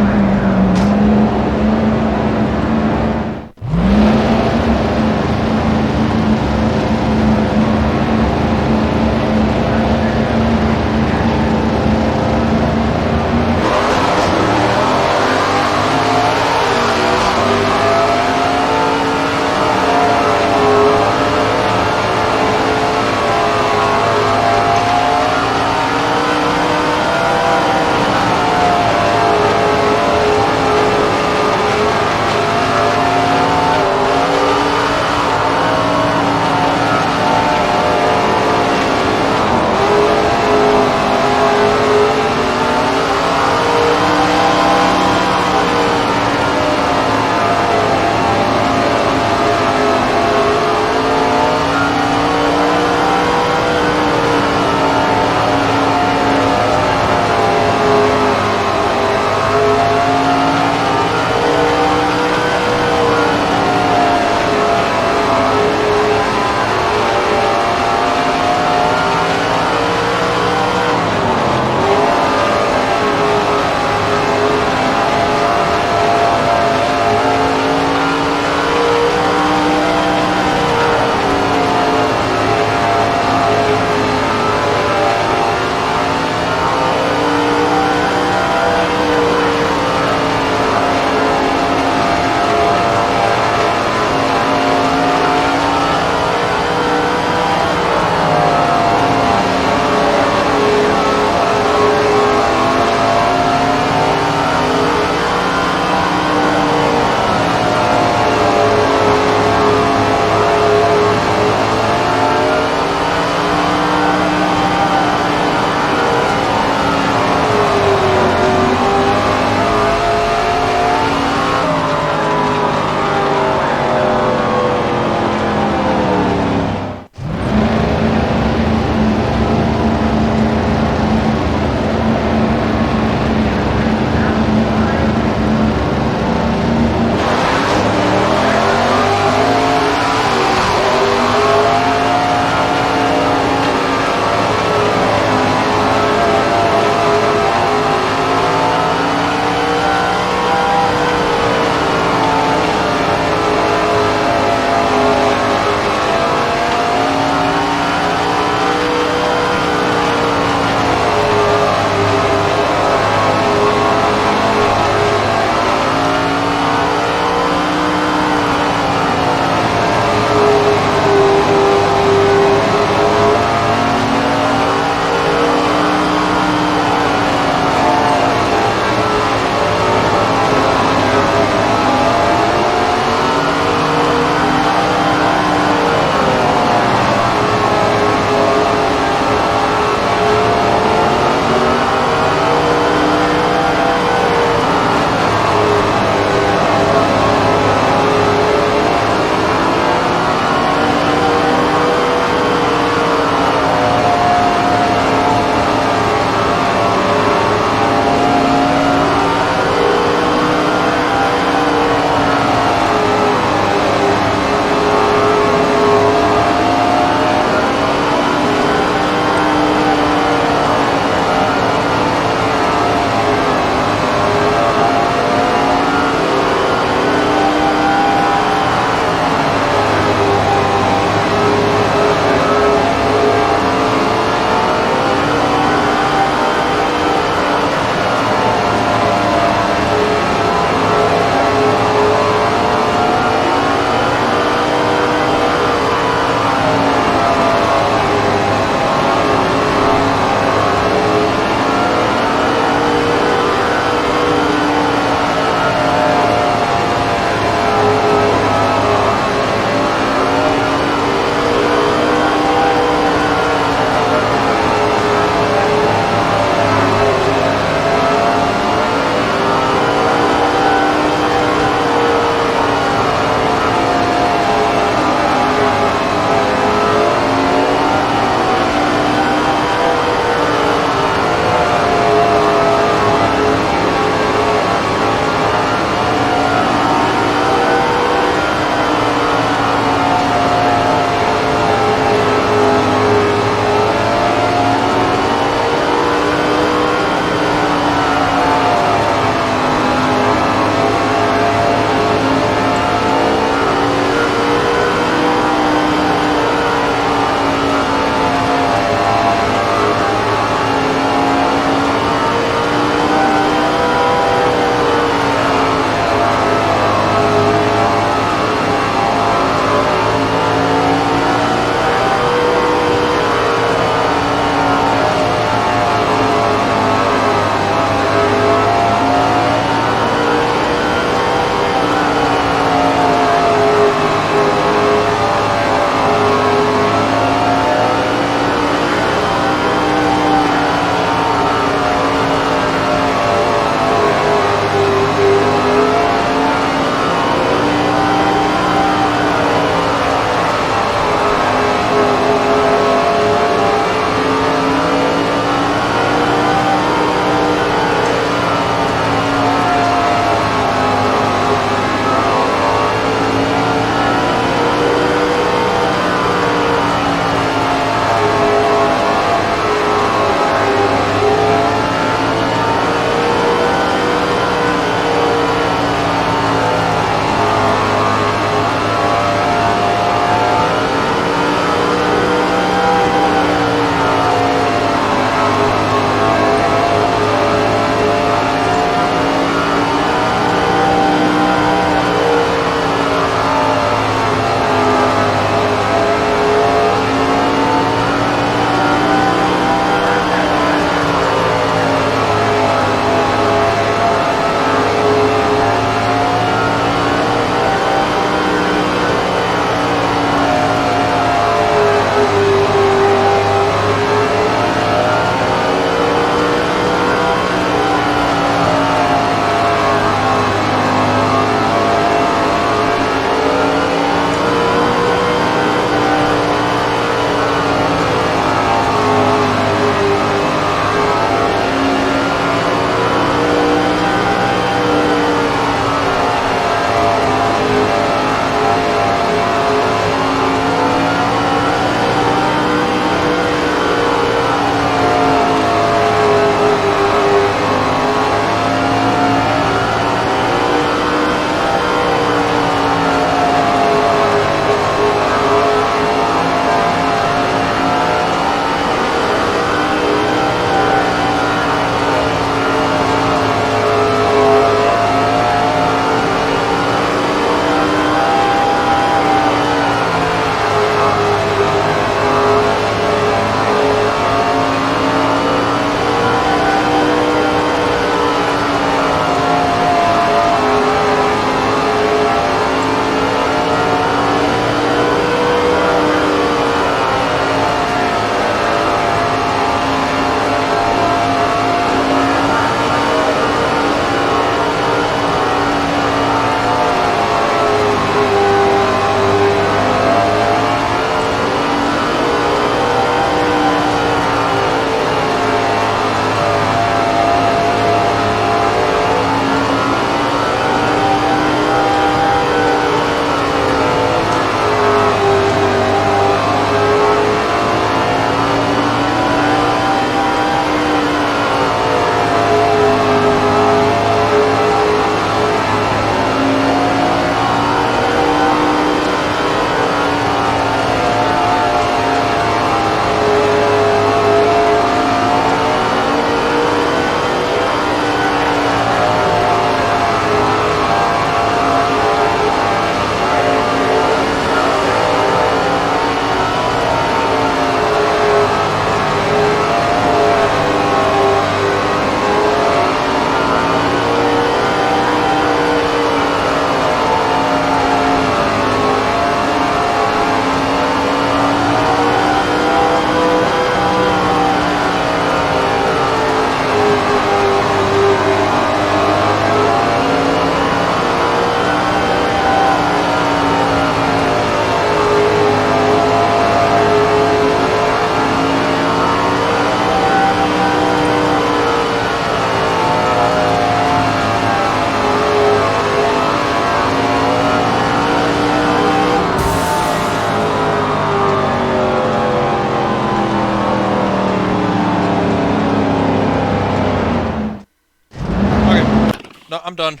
No, I'm done.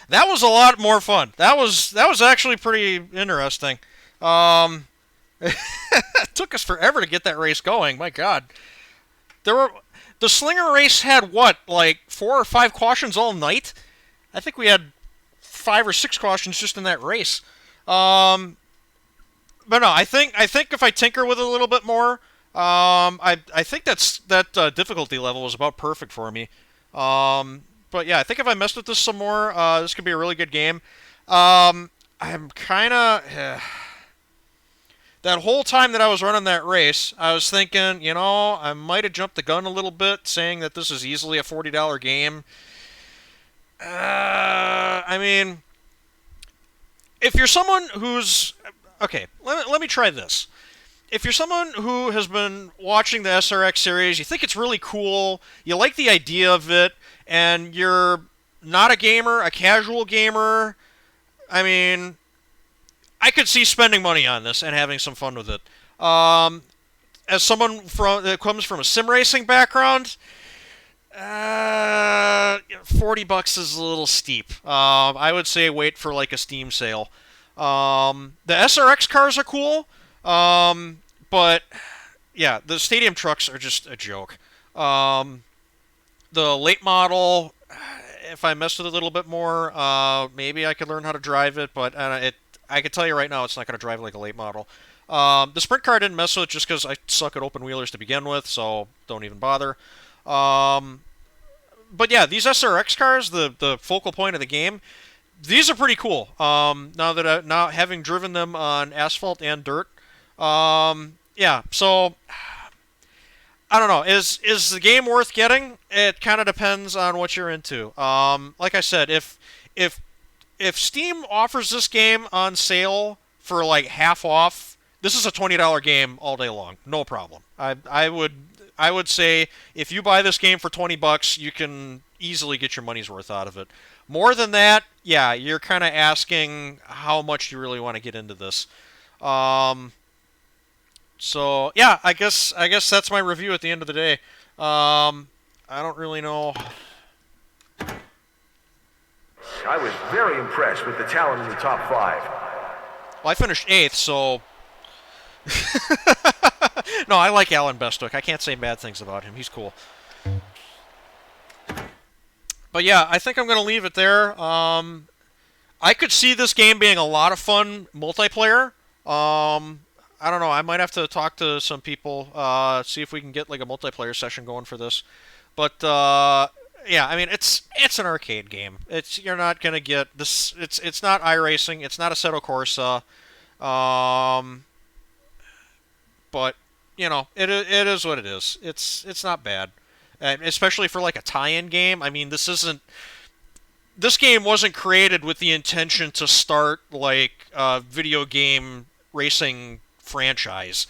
That was a lot more fun. That was actually pretty interesting. It took us forever to get that race going. My God, the Slinger race had what, like 4 or 5 cautions all night. I think we had 5 or 6 cautions just in that race. But no, I think if I tinker with it a little bit more, I think that difficulty level was about perfect for me. But yeah, I think if I messed with this some more, this could be a really good game. I'm kind of... that whole time that I was running that race, I was thinking, I might have jumped the gun a little bit, saying that this is easily a $40 game. I mean, if you're someone who's... Okay, let me try this. If you're someone who has been watching the SRX series, you think it's really cool, you like the idea of it, and you're not a gamer, a casual gamer, I mean, I could see spending money on this and having some fun with it. As someone that comes from a sim racing background, $40 is a little steep. I would say wait for like a Steam sale. The SRX cars are cool, but yeah, the stadium trucks are just a joke. The late model, if I messed with it a little bit more, maybe I could learn how to drive it, but I can tell you right now it's not going to drive like a late model. The sprint car I didn't mess with just because I suck at open wheelers to begin with, so don't even bother. But yeah, these SRX cars, the focal point of the game, these are pretty cool. Now having driven them on asphalt and dirt, yeah. So I don't know. Is the game worth getting? It kind of depends on what you're into. Like I said, if Steam offers this game on sale for like half off, this is a $20 game all day long, no problem. I would say if you buy this game for $20, you can easily get your money's worth out of it. More than that, yeah, you're kind of asking how much you really want to get into this. So yeah, I guess that's my review at the end of the day. I don't really know. I was very impressed with the talent in the top 5. Well, I finished 8th, so... No, I like Alan Bestwick. I can't say bad things about him. He's cool. But yeah, I think I'm going to leave it there. I could see this game being a lot of fun multiplayer. I don't know. I might have to talk to some people, see if we can get like a multiplayer session going for this. But yeah, I mean it's an arcade game. You're not gonna get this. It's not iRacing. It's not Assetto Corsa. But it is what it is. It's not bad, and especially for like a tie-in game. I mean, this game wasn't created with the intention to start like a video game racing franchise.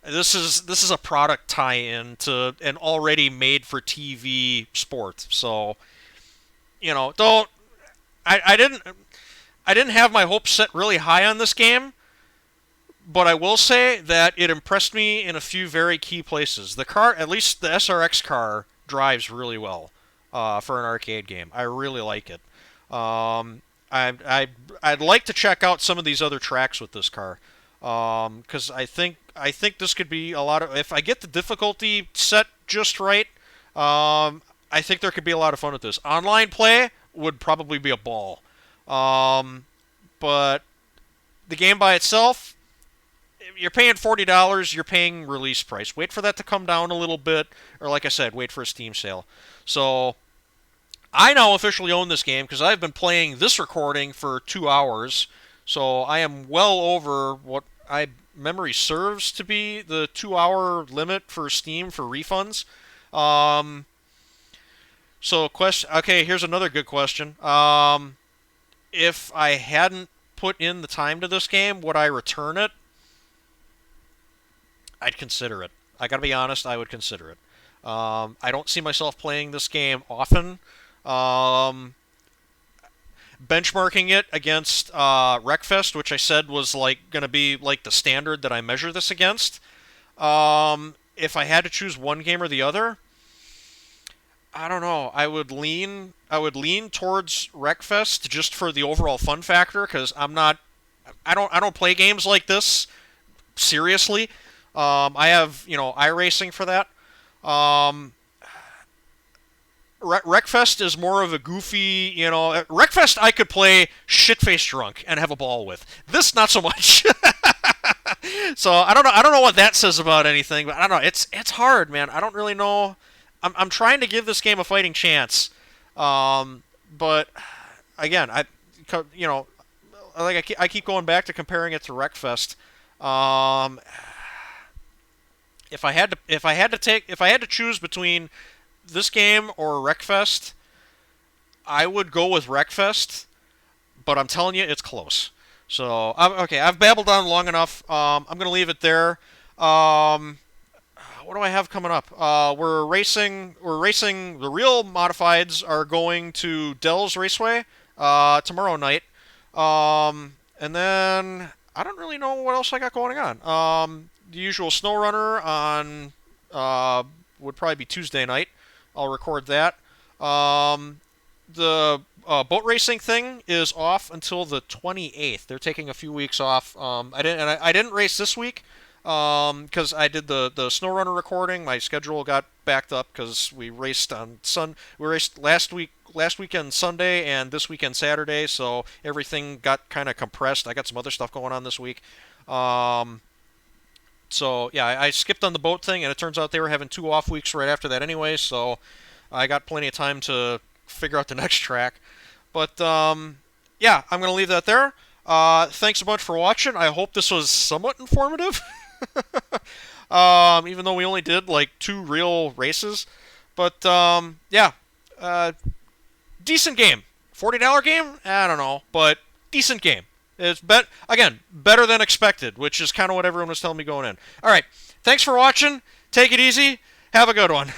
This is a product tie-in to an already made-for-TV sport. So, don't. I didn't have my hopes set really high on this game, but I will say that it impressed me in a few very key places. The car, at least the SRX car, drives really well for an arcade game. I really like it. I'd like to check out some of these other tracks with this car. Because I think this could be a lot of... If I get the difficulty set just right, I think there could be a lot of fun with this. Online play would probably be a ball. But the game by itself, you're paying $40, you're paying release price. Wait for that to come down a little bit, or like I said, wait for a Steam sale. So, I now officially own this game because I've been playing this recording for 2 hours. So I am well over what memory serves to be the 2-hour limit for Steam for refunds. Okay, here's another good question. If I hadn't put in the time to this game, would I return it? I'd consider it. I gotta be honest, I would consider it. I don't see myself playing this game often. Benchmarking it against Wreckfest, which I said was like going to be like the standard that I measure this against. If I had to choose one game or the other, I don't know. I would lean towards Wreckfest just for the overall fun factor, because I don't play games like this seriously. I have iRacing for that. Um, Wreckfest is more of a goofy, Wreckfest I could play shit-faced drunk and have a ball with. This not so much. So I don't know what that says about anything, but I don't know. It's hard, man. I don't really know. I'm trying to give this game a fighting chance, but again, I keep going back to comparing it to Wreckfest. Um, if I had to choose between this game or Wreckfest, I would go with Wreckfest, but I'm telling you, it's close. So, okay, I've babbled on long enough. I'm gonna leave it there. Um, what do I have coming up? We're racing. We're racing. The real modifieds are going to Dell's Raceway tomorrow night, and then I don't really know what else I got going on. The usual snow runner on would probably be Tuesday night. I'll record that. The boat racing thing is off until the 28th. They're taking a few weeks off. I didn't race this week because I did the snow runner recording. My schedule got backed up because we raced last weekend Sunday and this weekend Saturday, so everything got kind of compressed. I got some other stuff going on this week. So yeah, I skipped on the boat thing, and it turns out they were having 2 off weeks right after that anyway, so I got plenty of time to figure out the next track. But yeah, I'm going to leave that there. Thanks a bunch for watching. I hope this was somewhat informative, even though we only did like 2 real races. But yeah, decent game. $40 game? I don't know, but decent game. It's better than expected, which is kind of what everyone was telling me going in. All right, thanks for watching. Take it easy. Have a good one.